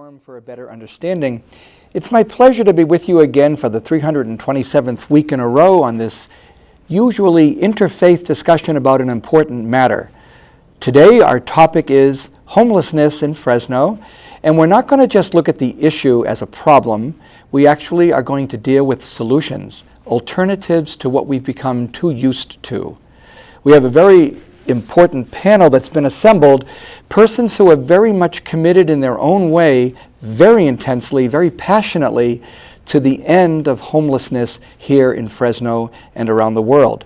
Forum for a Better Understanding. It's my pleasure to be with you again for the 327th week in a row on this usually interfaith discussion about an important matter. Today our topic is homelessness in Fresno, and we're not going to just look at the issue as a problem. We actually are going to deal with solutions, alternatives to what we've become too used to. We have a very important panel that's been assembled, persons who are very much committed in their own way, very intensely, very passionately, to the end of homelessness here in Fresno and around the world.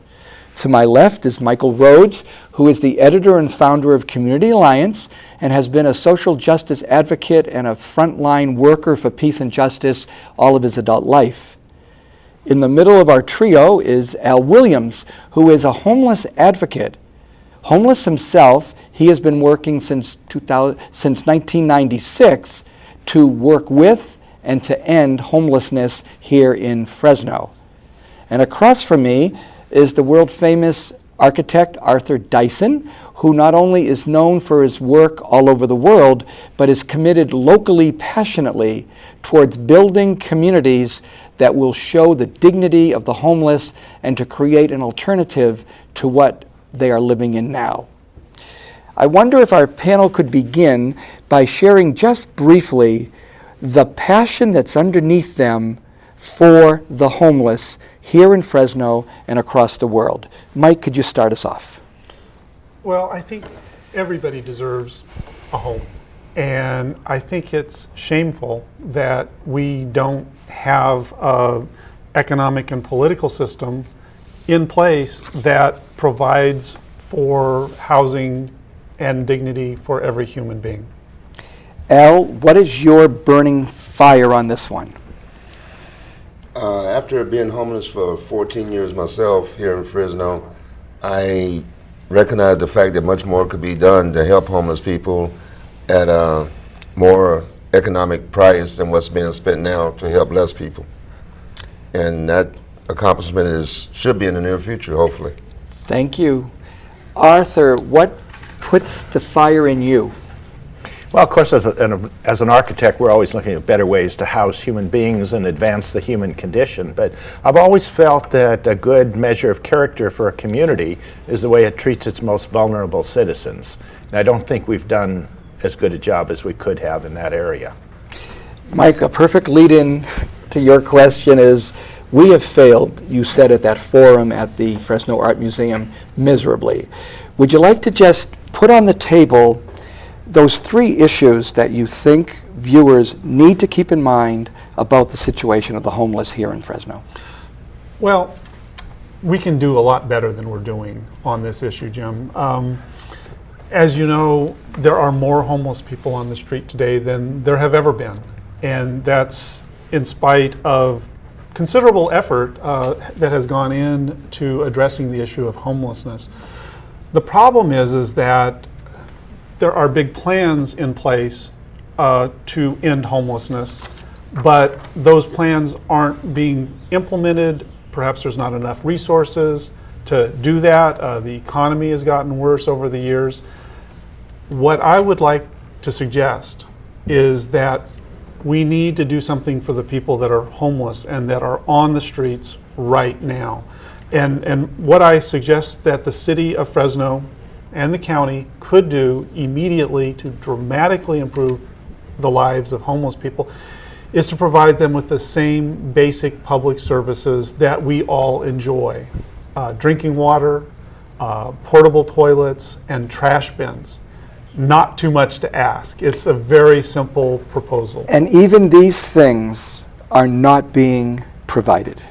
To my left is Michael Rhodes, who is the editor and founder of Community Alliance and has been a social justice advocate and a frontline worker for peace and justice all of his adult life. In the middle of our trio is Al Williams, who is a homeless advocate. Homeless himself, he has been working since 1996 to work with and to end homelessness here in Fresno. And across from me is the world-famous architect Arthur Dyson, who not only is known for his work all over the world, but is committed locally, passionately towards building communities that will show the dignity of the homeless and to create an alternative to what they are living in now. I wonder if our panel could begin by sharing just briefly the passion that's underneath them for the homeless here in Fresno and across the world. Mike, could you start us off? Well, I think everybody deserves a home. And I think it's shameful that we don't have an economic and political system in place that provides for housing and dignity for every human being. Al, what is your burning fire on this one? After being homeless for 14 years myself here in Fresno, I recognize the fact that much more could be done to help homeless people at a more economic price than what's being spent now to help less people. And that accomplishment should be in the near future, hopefully. Thank you. Arthur, what puts the fire in you? Well, of course, as an architect, we're always looking at better ways to house human beings and advance the human condition. But I've always felt that a good measure of character for a community is the way it treats its most vulnerable citizens. And I don't think we've done as good a job as we could have in that area. Mike, a perfect lead-in to your question is, we have failed, you said at that forum at the Fresno Art Museum, miserably. Would you like to just put on the table those three issues that you think viewers need to keep in mind about the situation of the homeless here in Fresno? Well, we can do a lot better than we're doing on this issue, Jim. As you know, there are more homeless people on the street today than there have ever been. And that's in spite of considerable effort that has gone into addressing the issue of homelessness. The problem is that there are big plans in place to end homelessness, but those plans aren't being implemented. Perhaps there's not enough resources to do that. The economy has gotten worse over the years. What I would like to suggest is that we need to do something for the people that are homeless and that are on the streets right now. And what I suggest that the city of Fresno and the county could do immediately to dramatically improve the lives of homeless people is to provide them with the same basic public services that we all enjoy. Drinking water, portable toilets, and trash bins. Not too much to ask. It's a very simple proposal. And even these things are not being provided.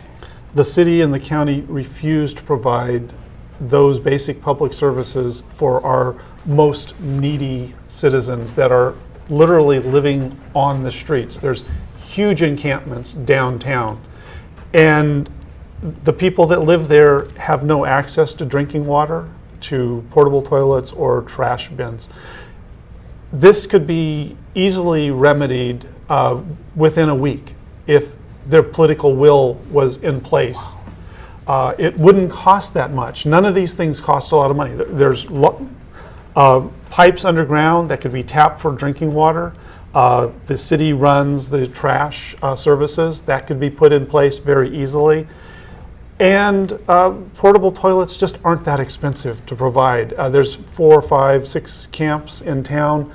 The city and the county refuse to provide those basic public services for our most needy citizens that are literally living on the streets. There's huge encampments downtown, and the people that live there have no access to drinking water, to portable toilets, or trash bins. This could be easily remedied within a week if their political will was in place. It wouldn't cost that much. None of these things cost a lot of money. There's pipes underground that could be tapped for drinking water. The city runs the trash services. That could be put in place very easily. And portable toilets just aren't that expensive to provide. There's 4, 5, 6 camps in town.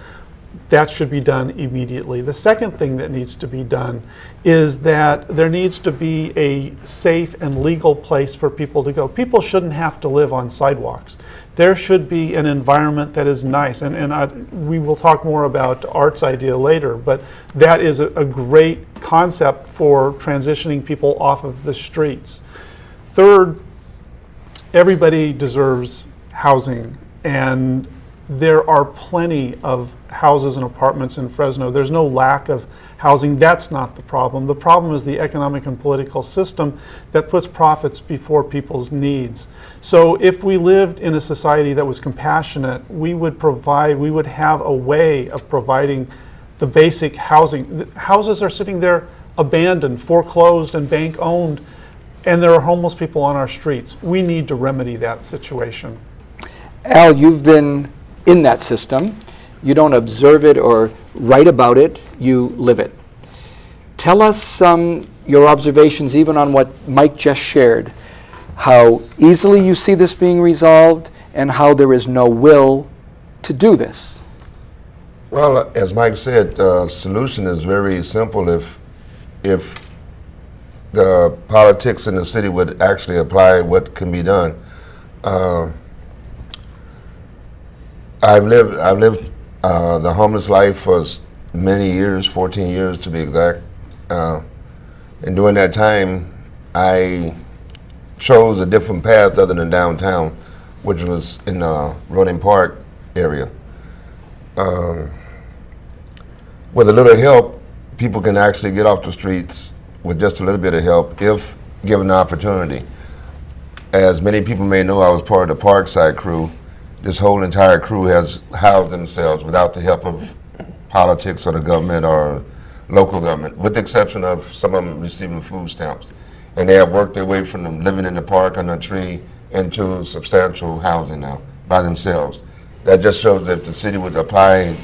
That should be done immediately. The second thing that needs to be done is that there needs to be a safe and legal place for people to go. People shouldn't have to live on sidewalks. There should be an environment that is nice. We will talk more about Art's idea later, but that is a great concept for transitioning people off of the streets. Third, everybody deserves housing, and there are plenty of houses and apartments in Fresno. There's no lack of housing. That's not the problem. The problem is the economic and political system that puts profits before people's needs. So if we lived in a society that was compassionate, we would have a way of providing the basic housing. The houses are sitting there abandoned, foreclosed, and bank owned, and there are homeless people on our streets. We need to remedy that situation. Al, you've been in that system. You don't observe it or write about it, you live it. Tell us your observations even on what Mike just shared, how easily you see this being resolved and how there is no will to do this. Well, as Mike said, the solution is very simple. If the politics in the city would actually apply what can be done. I've lived the homeless life for many years, 14 years to be exact. And during that time, I chose a different path other than downtown, which was in the Rhodes Park area. With a little help, people can actually get off the streets with just a little bit of help if given the opportunity. As many people may know, I was part of the Parkside crew. This whole entire crew has housed themselves without the help of politics or the government or local government, with the exception of some of them receiving food stamps. And they have worked their way from them living in the park under a tree into substantial housing now by themselves. That just shows that if the city would apply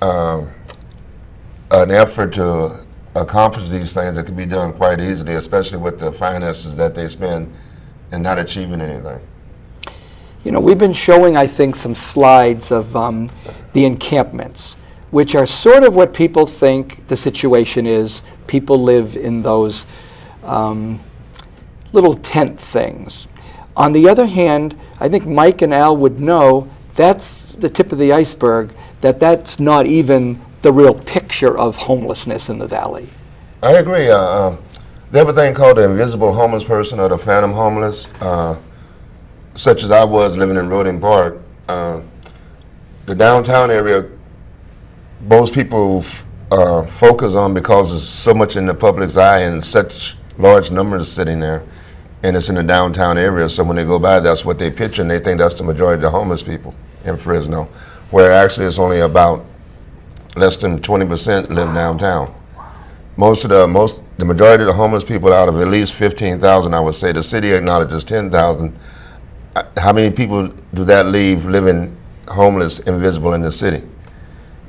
an effort to accomplish these things, it can be done quite easily, especially with the finances that they spend and not achieving anything. You know, we've been showing, I think, some slides of the encampments, which are sort of what people think the situation is. People live in those little tent things. On the other hand, I think Mike and Al would know that's the tip of the iceberg, that's not even the real picture of homelessness in the valley. I agree. They have a thing called the invisible homeless person or the phantom homeless. Such as I was living in Rhodes Park, the downtown area, most people focus on because it's so much in the public's eye and such large numbers sitting there, and it's in the downtown area. So when they go by, that's what they picture, and they think that's the majority of the homeless people in Fresno, where actually it's only about less than 20% live downtown. The majority of the homeless people, out of at least 15,000, I would say, the city acknowledges 10,000. How many people do that leave living homeless, invisible in the city?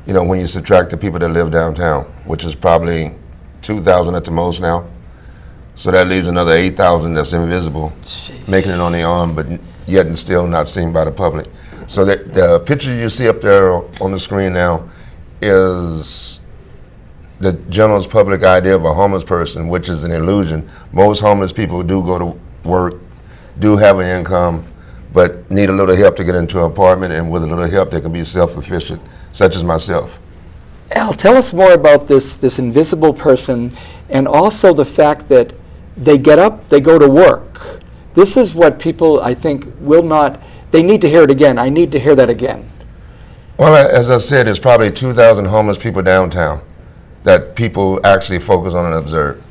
You know, when you subtract the people that live downtown, which is probably 2,000 at the most now. So that leaves another 8,000 that's invisible, making it on their own, but yet and still not seen by the public. So the picture you see up there on the screen now is the general public idea of a homeless person, which is an illusion. Most homeless people do go to work, do have an income, but need a little help to get into an apartment, and with a little help they can be self-sufficient, such as myself. Al, tell us more about this invisible person, and also the fact that they get up, they go to work. This is what people, I think, they need to hear it again. I need to hear that again. Well, as I said, there's probably 2,000 homeless people downtown that people actually focus on and observe.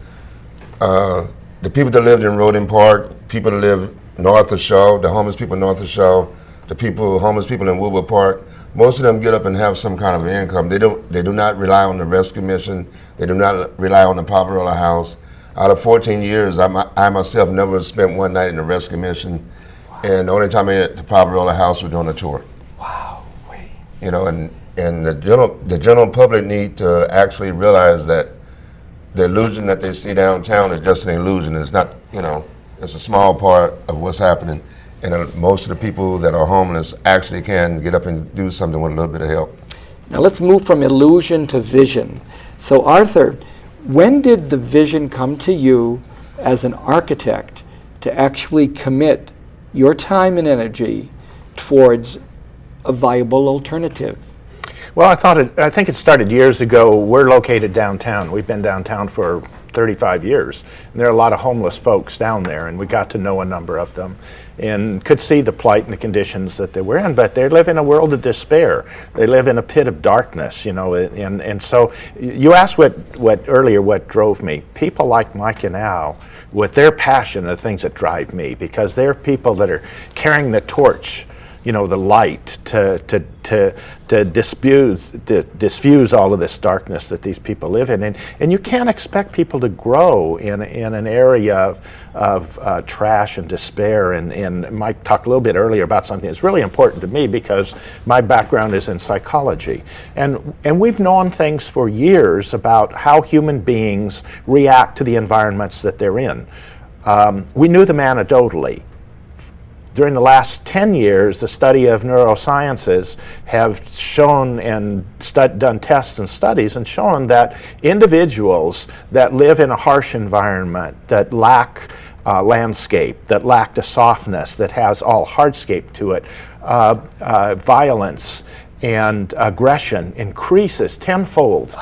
The people that lived in Rhodes Park, people that live north of Shaw, the homeless people north of Shaw, homeless people in Woodward Park, most of them get up and have some kind of income. They do not rely on the rescue mission. They do not rely on the Paparola House. Out of 14 years, I myself never spent one night in the rescue mission, and the only time I at the Paparola House was on a tour. Wow, wait. You know, and And the general public need to actually realize that the illusion that they see downtown is just an illusion. It's not, it's a small part of what's happening. And most of the people that are homeless actually can get up and do something with a little bit of help. Now let's move from illusion to vision. So Arthur, when did the vision come to you as an architect to actually commit your time and energy towards a viable alternative? Well, I think it started years ago. We're located downtown. We've been downtown for 35 years. And there are a lot of homeless folks down there, and we got to know a number of them and could see the plight and the conditions that they were in, but they live in a world of despair. They live in a pit of darkness, and so you asked what drove me. People like Mike and Al, with their passion, are the things that drive me, because they're people that are carrying the torch, the light to diffuse all of this darkness that these people live in. And you can't expect people to grow in an area of trash and despair. And Mike talked a little bit earlier about something that's really important to me, because my background is in psychology. And we've known things for years about how human beings react to the environments that they're in. We knew them anecdotally. During the last 10 years, the study of neurosciences have shown and done tests and studies and shown that individuals that live in a harsh environment, that lack landscape, that lack the softness, that has all hardscape to it, violence and aggression increases tenfold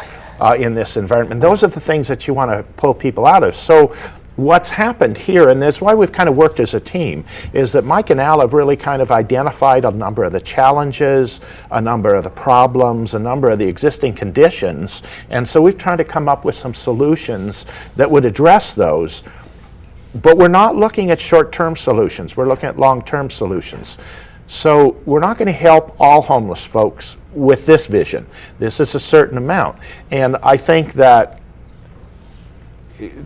in this environment. Those are the things that you want to pull people out of. So what's happened here, and that's why we've kind of worked as a team, is that Mike and Al have really kind of identified a number of the challenges, a number of the problems, a number of the existing conditions, and so we've tried to come up with some solutions that would address those. But we're not looking at short-term solutions, we're looking at long-term solutions. So we're not going to help all homeless folks with this vision. This is a certain amount, and I think that,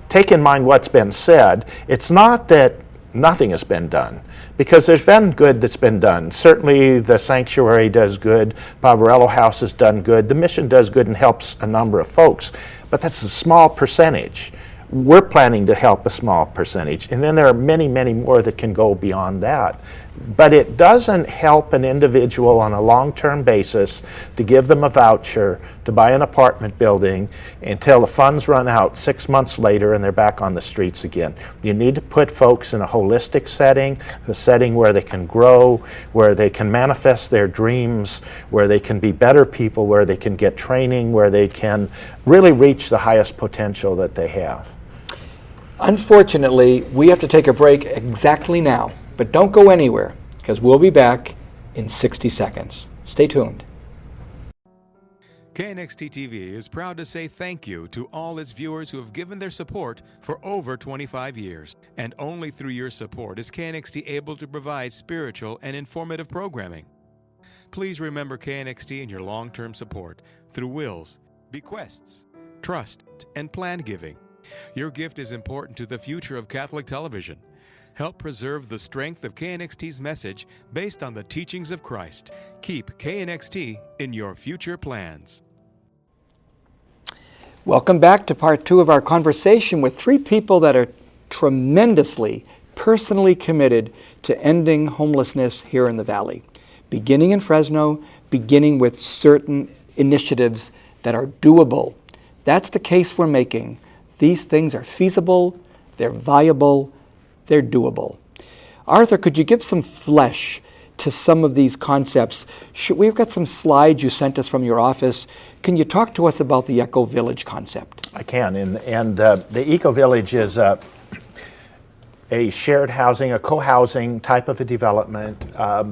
take in mind what's been said, it's not that nothing has been done, because there's been good that's been done. Certainly the sanctuary does good, Barbarello House has done good, the mission does good and helps a number of folks, but that's a small percentage. We're planning to help a small percentage, and then there are many, many more that can go beyond that. But it doesn't help an individual on a long-term basis to give them a voucher to buy an apartment building until the funds run out 6 months later and they're back on the streets again. You need to put folks in a holistic setting, a setting where they can grow, where they can manifest their dreams, where they can be better people, where they can get training, where they can really reach the highest potential that they have. Unfortunately, we have to take a break exactly now, but don't go anywhere, because we'll be back in 60 seconds. Stay tuned. KNXT TV is proud to say thank you to all its viewers who have given their support for over 25 years. And only through your support is KNXT able to provide spiritual and informative programming. Please remember KNXT in your long-term support through wills, bequests, trust, and plan giving. Your gift is important to the future of Catholic television. Help preserve the strength of KNXT's message based on the teachings of Christ. Keep KNXT in your future plans. Welcome back to part 2 of our conversation with 3 people that are tremendously, personally committed to ending homelessness here in the Valley. Beginning in Fresno, beginning with certain initiatives that are doable. That's the case we're making. These things are feasible, they're viable, they're doable. Arthur, could you give some flesh to some of these concepts? We've got some slides you sent us from your office. Can you talk to us about the Eco Village concept? I can, and the Eco Village is a shared housing, a co-housing type of a development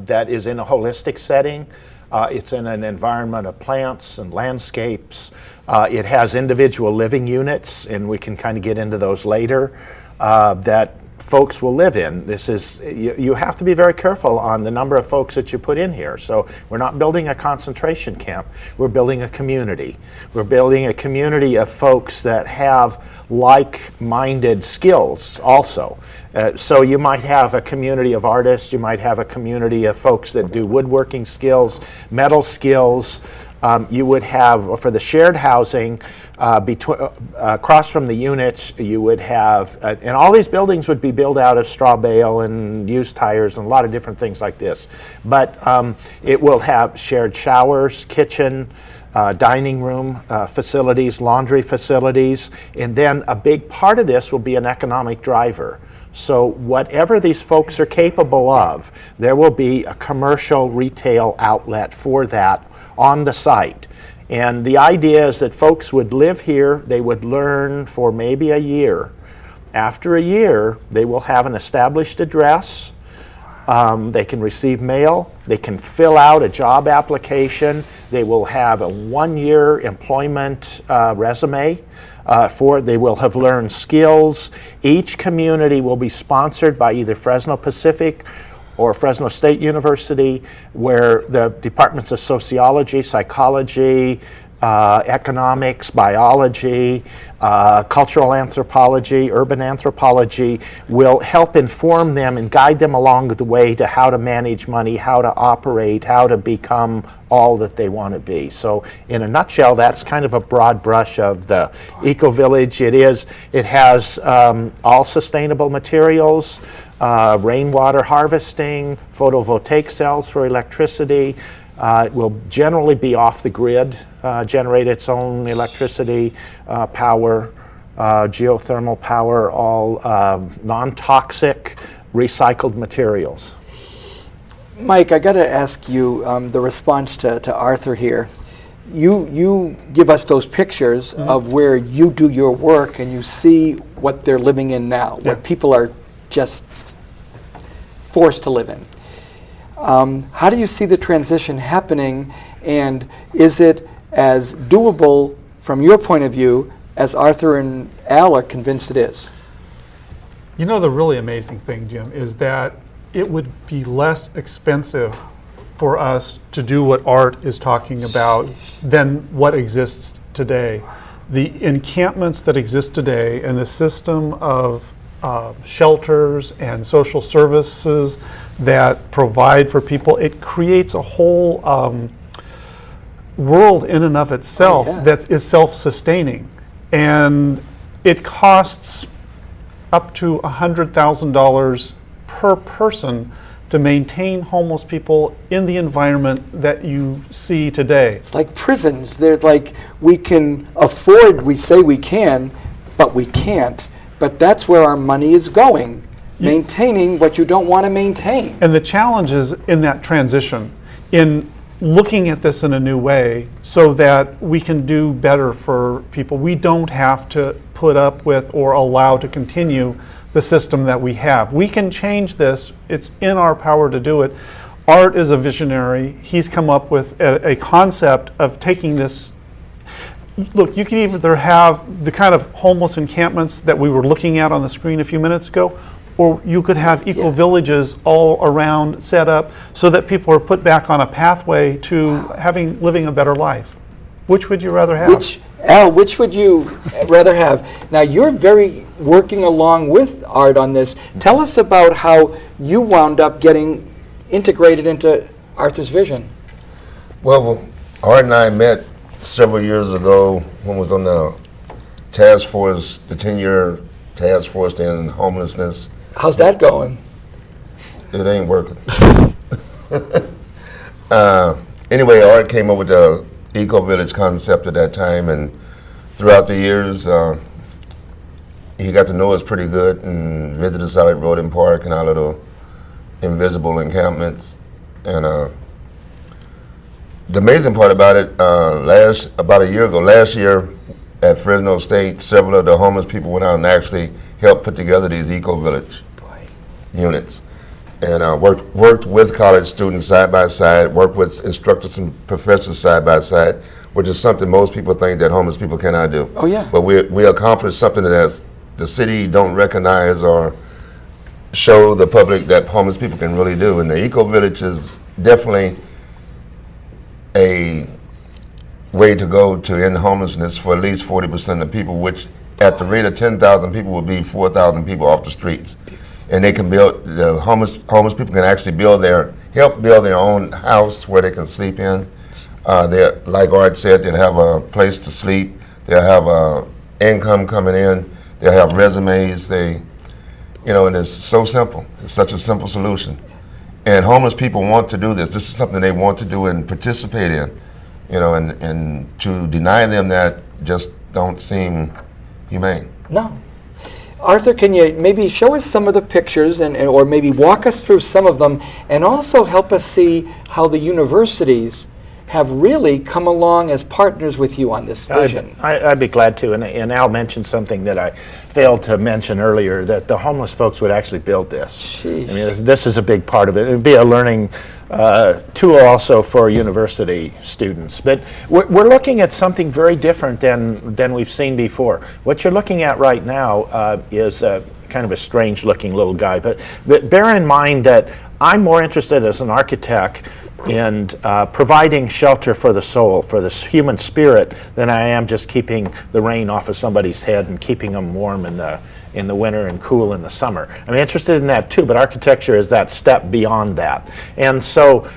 that is in a holistic setting. It's in an environment of plants and landscapes. It has individual living units, and we can kind of get into those later, that folks will live in. This is, you have to be very careful on the number of folks that you put in here. So we're not building a concentration camp, we're building a community. We're building a community of folks that have like-minded skills also. So you might have a community of artists, you might have a community of folks that do woodworking skills, metal skills, You would have, for the shared housing, across from the units, you would have, and all these buildings would be built out of straw bale and used tires and a lot of different things like this. But it will have shared showers, kitchen, dining room facilities, laundry facilities, and then a big part of this will be an economic driver. So whatever these folks are capable of, there will be a commercial retail outlet for that on the site. And the idea is that folks would live here, they would learn for maybe a year. After a year, they will have an established address, they can receive mail, they can fill out a job application, they will have a 1-year employment resume. They will have learned skills. Each community will be sponsored by either Fresno Pacific or Fresno State University, where the departments of sociology, psychology, economics, biology, cultural anthropology, urban anthropology will help inform them and guide them along the way to how to manage money, how to operate, how to become all that they want to be. So in a nutshell, that's kind of a broad brush of the eco-village. It has all sustainable materials, rainwater harvesting, photovoltaic cells for electricity. It will generally be off the grid, generate its own electricity, power, geothermal power, all non-toxic recycled materials. Mike, I got to ask you the response to Arthur here. You give us those pictures of where you do your work and you see what they're living in now, what people are just forced to live in. How do you see the transition happening, and is it as doable from your point of view as Arthur and Al are convinced it is? You know, the really amazing thing, Jim, is that it would be less expensive for us to do what Art is talking about than what exists today. The encampments that exist today and the system of shelters and social services that provide for people, it creates a whole world in and of itself that is self-sustaining. And it costs up to $100,000 per person to maintain homeless people in the environment that you see today. It's like prisons. They're like, we can afford, we say we can, but we can't. But that's where our money is going, maintaining what you don't want to maintain. And the challenge is in that transition, in looking at this in a new way so that we can do better for people. We don't have to put up with or allow to continue the system that we have. We can change this. It's in our power to do it. Art is a visionary. He's come up with a concept of taking this. Look, you can either have the kind of homeless encampments that we were looking at on the screen a few minutes ago, or you could have eco-villages all around set up so that people are put back on a pathway to living a better life. Which would you rather have? Which would you rather have? Now, you're working along with Art on this. Tell us about how you wound up getting integrated into Arthur's vision. Well, Art and I met several years ago when I was on the task force, the 10-year task force to end homelessness. How's that going? It ain't working. Anyway, Art came up with the eco-village concept at that time, and throughout the years, he got to know us pretty good and visited us out at Rhodes Park and our little invisible encampments. And the amazing part about it, about a year ago, last year at Fresno State, several of the homeless people went out and actually helped put together these eco-village units. And worked with college students side by side, worked with instructors and professors side by side, which is something most people think that homeless people cannot do. Oh yeah. But we accomplished something that the city don't recognize or show the public that homeless people can really do. And the eco-village is definitely a way to go to end homelessness for at least 40% of people, which at the rate of 10,000 people would be 4,000 people off the streets. And they can the homeless people can actually help build their own house where they can sleep in. They, like Art said, they'll have a place to sleep. They'll have income coming in. They'll have resumes. And it's so simple. It's such a simple solution. And homeless people want to do this. This is something they want to do and participate in. And to deny them that just don't seem humane. No. Arthur, can you maybe show us some of the pictures or maybe walk us through some of them, and also help us see how the universities have really come along as partners with you on this vision? I'd be glad to. And Al mentioned something that I failed to mention earlier, that the homeless folks would actually build this. Sheesh. I mean, this is a big part of it. It would be a learning tool also for university students. But we're looking at something very different than we've seen before. What you're looking at right now is kind of a strange looking little guy. But bear in mind that I'm more interested as an architect in providing shelter for the soul, for the human spirit, than I am just keeping the rain off of somebody's head and keeping them warm in the winter and cool in the summer. I'm interested in that too, but architecture is that step beyond that. And so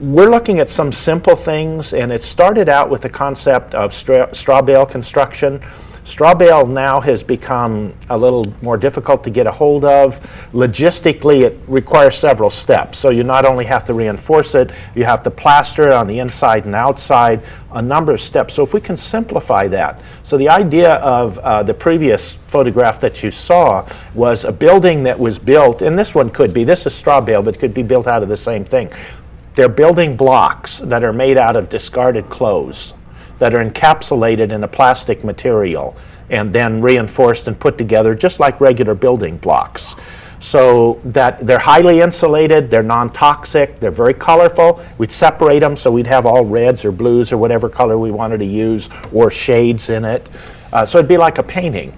we're looking at some simple things, and it started out with the concept of straw bale construction. Straw bale now has become a little more difficult to get a hold of. Logistically, it requires several steps. So you not only have to reinforce it, you have to plaster it on the inside and outside, a number of steps. So if we can simplify that. So the idea of the previous photograph that you saw was a building that was built, and this one could be, this is straw bale, but it could be built out of the same thing. They're building blocks that are made out of discarded clothes, that are encapsulated in a plastic material and then reinforced and put together just like regular building blocks. So that they're highly insulated, they're non-toxic, they're very colorful. We'd separate them so we'd have all reds or blues or whatever color we wanted to use, or shades in it. So it'd be like a painting.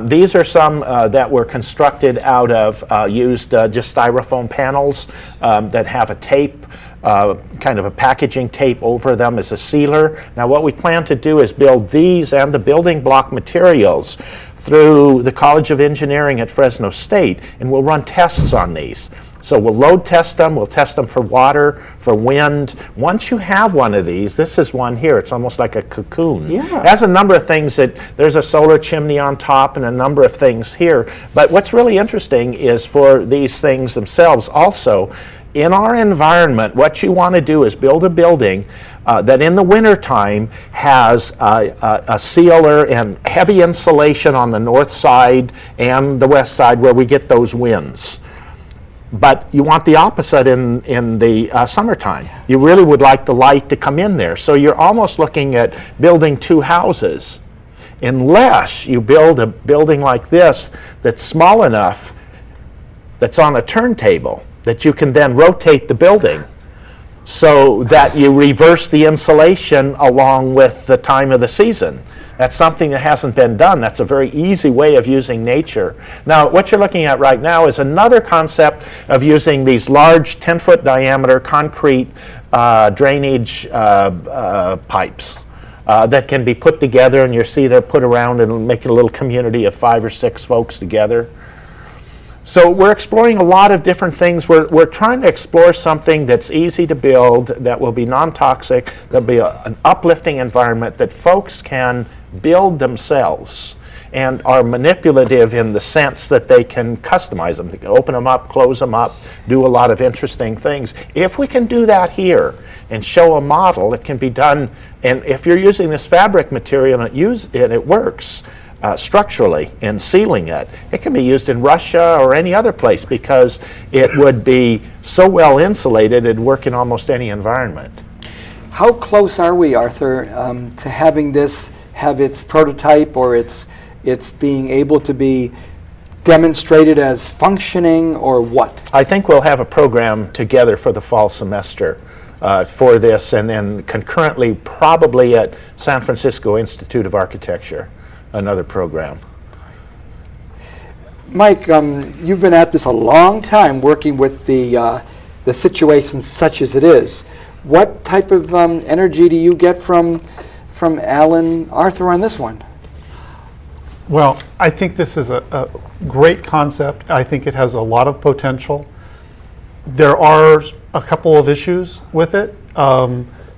These are some that were constructed out of used just styrofoam panels that have a tape, kind of a packaging tape over them as a sealer. Now what we plan to do is build these and the building block materials through the College of Engineering at Fresno State, and we'll run tests on these. So we'll load test them, we'll test them for water, for wind. Once you have one of these, this is one here, it's almost like a cocoon. Yeah. It has a number of things there's a solar chimney on top and a number of things here. But what's really interesting is for these things themselves also, in our environment, what you want to do is build a building that in the wintertime has a sealer and heavy insulation on the north side and the west side where we get those winds. But you want the opposite in the summertime. You really would like the light to come in there. So you're almost looking at building two houses, unless you build a building like this that's small enough, that's on a turntable, that you can then rotate the building so that you reverse the insulation along with the time of the season. That's something that hasn't been done. That's a very easy way of using nature. Now, what you're looking at right now is another concept of using these large 10-foot diameter concrete drainage pipes that can be put together, and you see they're put around and make a little community of 5 or 6 folks together. So we're exploring a lot of different things. We're trying to explore something that's easy to build, that will be non-toxic, that'll be an uplifting environment that folks can build themselves and are manipulative in the sense that they can customize them. They can open them up, close them up, do a lot of interesting things. If we can do that here and show a model, it can be done. And if you're using this fabric material and it works, structurally in sealing it, it can be used in Russia or any other place because it would be so well insulated it'd work in almost any environment. How close are we, Arthur, to having this have its prototype or its being able to be demonstrated as functioning, or what? I think we'll have a program together for the fall semester for this, and then concurrently probably at San Francisco Institute of Architecture, another program. Mike, you've been at this a long time, working with the situation such as it is. What type of energy do you get from Alan, Arthur on this one? Well, I think this is a great concept. I think it has a lot of potential. There are a couple of issues with it.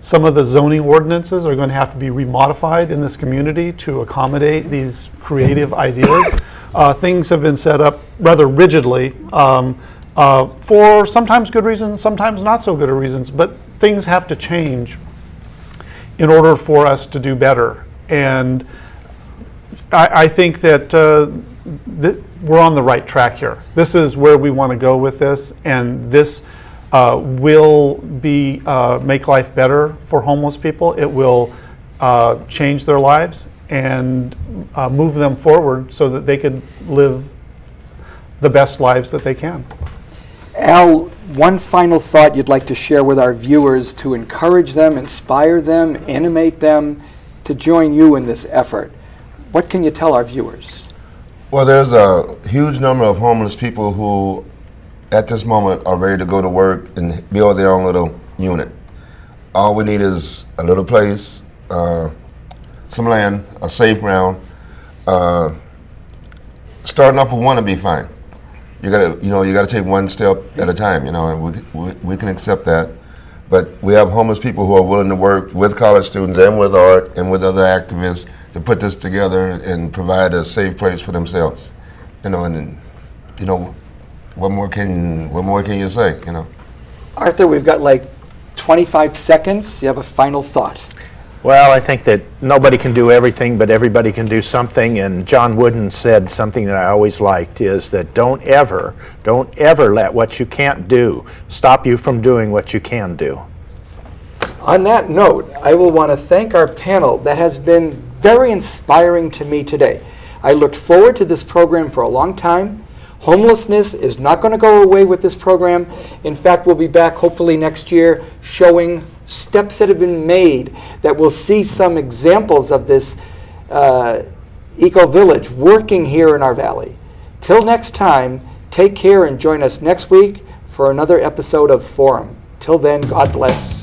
Some of the zoning ordinances are going to have to be remodified in this community to accommodate these creative ideas. Things have been set up rather rigidly for sometimes good reasons, sometimes not so good reasons, but things have to change in order for us to do better. And I think that, that we're on the right track here. This is where we want to go with this, and this will be make life better for homeless people. It will change their lives and move them forward so that they can live the best lives that they can. Al, one final thought you'd like to share with our viewers to encourage them, inspire them, animate them to join you in this effort. What can you tell our viewers? Well, there's a huge number of homeless people who at this moment are ready to go to work and build their own little unit. All we need is a little place, some land, a safe ground. Starting off with one would be fine. You gotta take one step at a time, and we can accept that. But we have homeless people who are willing to work with college students and with art and with other activists to put this together and provide a safe place for themselves. What more can you say, Arthur, we've got like 25 seconds. You have a final thought. Well, I think that nobody can do everything, but everybody can do something. And John Wooden said something that I always liked, is that don't ever let what you can't do stop you from doing what you can do. On that note, I will want to thank our panel that has been very inspiring to me today. I looked forward to this program for a long time. Homelessness is not going to go away with this program. In fact, we'll be back hopefully next year showing steps that have been made that we'll see some examples of this eco-village working here in our valley. Till next time, take care and join us next week for another episode of Forum. Till then, God bless.